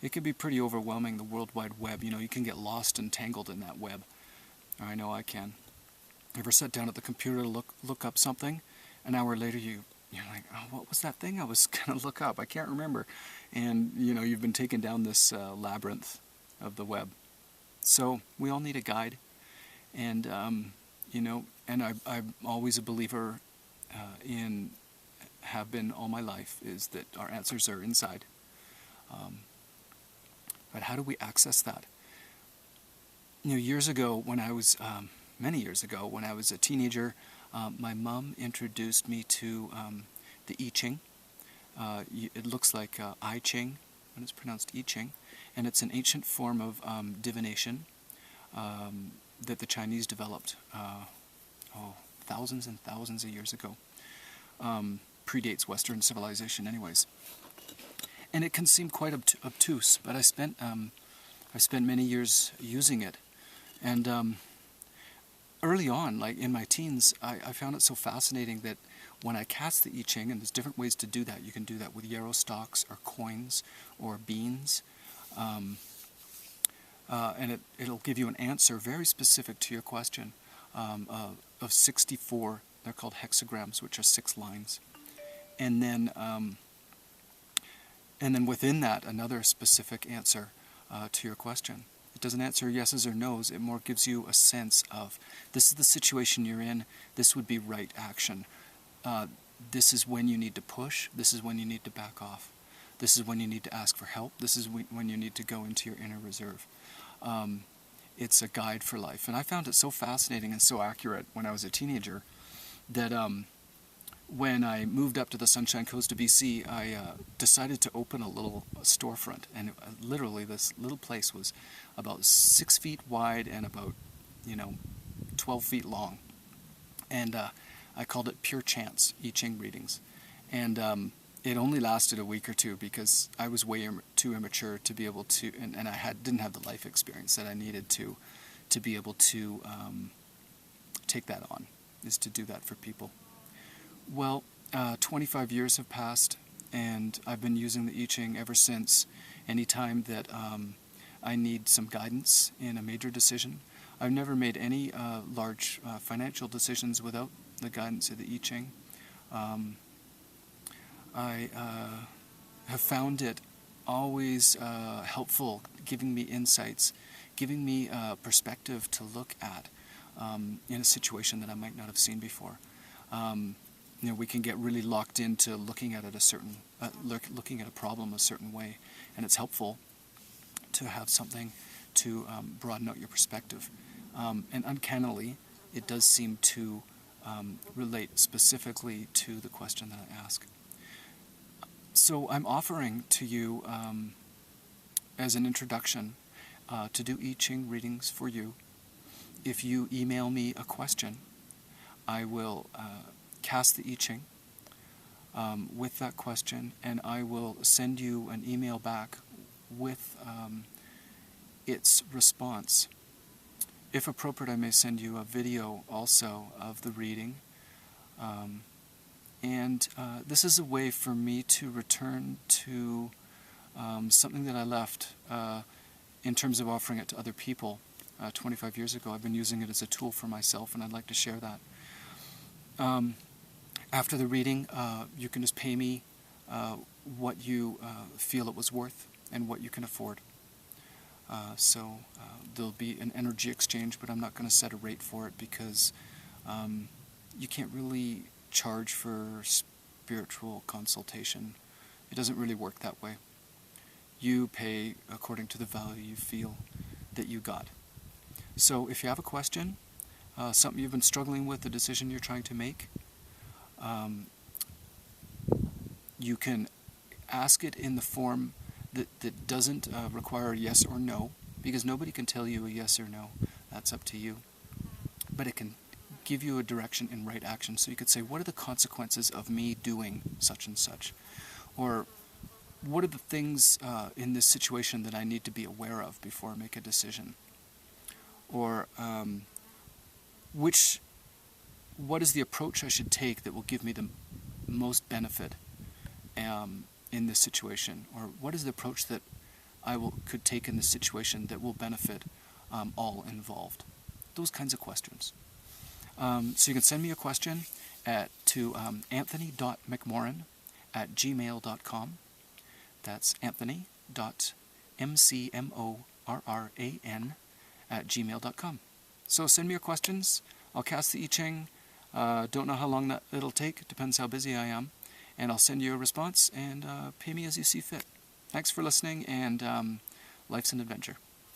it can be pretty overwhelming, the World Wide Web. You know, you can get lost and tangled in that web. I know I can. Ever sat down at the computer to look up something? An hour later you're like, oh, what was that thing I was going to look up? I can't remember. And, you know, you've been taken down this labyrinth of the web. So we all need a guide. And, you know, and I'm always a believer in, have been all my life, is that our answers are inside. But how do we access that? You know, years ago when I was, many years ago when I was a teenager, my mom introduced me to the I Ching. It looks like I Ching, but it's pronounced I Ching, and it's an ancient form of divination that the Chinese developed thousands and thousands of years ago. Predates Western civilization anyways. And it can seem quite obtuse, but I spent many years using it. And early on, like in my teens, I found it so fascinating that when I cast the I Ching, and there's different ways to do that. You can do that with yarrow stalks or coins or beans. And it'll give you an answer very specific to your question of 64, they're called hexagrams, which are 6 lines. And then within that, another specific answer to your question. It doesn't answer yeses or nos, it more gives you a sense of, this is the situation you're in, this would be right action. This is when you need to push, this is when you need to back off. This is when you need to ask for help, this is when you need to go into your inner reserve. It's a guide for life. And I found it so fascinating and so accurate when I was a teenager that when I moved up to the Sunshine Coast of BC, I decided to open a little storefront. And literally this little place was about 6 feet wide and about, 12 feet long. And I called it Pure Chance, I Ching Readings. And it only lasted a week or two because I was way too immature to be able to, and I didn't have the life experience that I needed to be able to take that on, is to do that for people. Well, 25 years have passed, and I've been using the I Ching ever since. Anytime that I need some guidance in a major decision. I've never made any large financial decisions without the guidance of the I Ching. I have found it always helpful, giving me insights, giving me perspective to look at in a situation that I might not have seen before. We can get really locked into looking at it looking at a problem a certain way, and it's helpful to have something to broaden out your perspective. And uncannily, it does seem to relate specifically to the question that I ask. So I'm offering to you, as an introduction, to do I Ching readings for you. If you email me a question, I will cast the I Ching with that question, and I will send you an email back with its response. If appropriate, I may send you a video also of the reading. And this is a way for me to return to something that I left in terms of offering it to other people 25 years ago. I've been using it as a tool for myself, and I'd like to share that. After the reading, you can just pay me what you feel it was worth and what you can afford. So there'll be an energy exchange, but I'm not going to set a rate for it because you can't really charge for spiritual consultation. It doesn't really work that way. You pay according to the value you feel that you got. So if you have a question, something you've been struggling with, a decision you're trying to make, you can ask it in the form that doesn't require a yes or no, because nobody can tell you a yes or no. That's up to you. But it can give you a direction in right action. So you could say, what are the consequences of me doing such and such? Or what are the things in this situation that I need to be aware of before I make a decision? Or what is the approach I should take that will give me the most benefit in this situation? Or what is the approach that could take in this situation that will benefit all involved? Those kinds of questions. So you can send me a question to anthony.mcmorran@gmail.com. That's anthony.mcmorran@gmail.com. So send me your questions. I'll cast the I Ching. Don't know how long that it'll take. Depends how busy I am. And I'll send you a response, and pay me as you see fit. Thanks for listening, and life's an adventure.